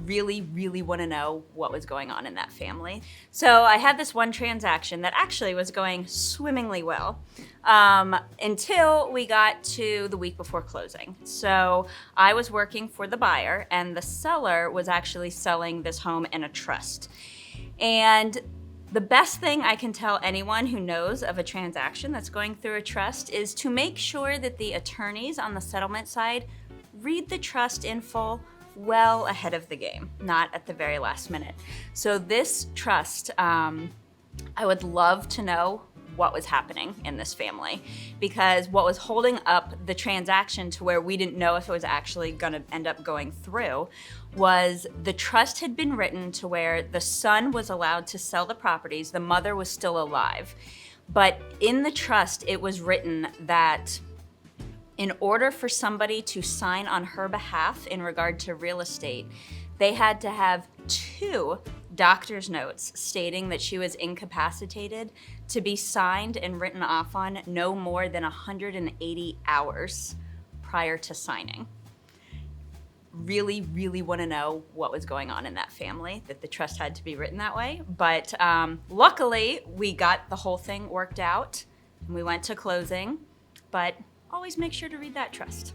really, really want to know what was going on in that family. So I had this one transaction that actually was going swimmingly well until we got to the week before closing. So I was working for the buyer, and the seller was actually selling this home in a trust. And the best thing I can tell anyone who knows of a transaction that's going through a trust is to make sure that the attorneys on the settlement side read the trust in full well ahead of the game, not at the very last minute. So this trust, I would love to know what was happening in this family, because what was holding up the transaction to where we didn't know if it was actually going to end up going through was the trust had been written to where the son was allowed to sell the properties, the mother was still alive. But in the trust, it was written that in order for somebody to sign on her behalf in regard to real estate, they had to have 2 doctor's notes stating that she was incapacitated to be signed and written off on no more than 180 hours prior to signing. Really, really want to know what was going on in that family, that the trust had to be written that way. But luckily, we got the whole thing worked out, and we went to closing. But always make sure to read that trust.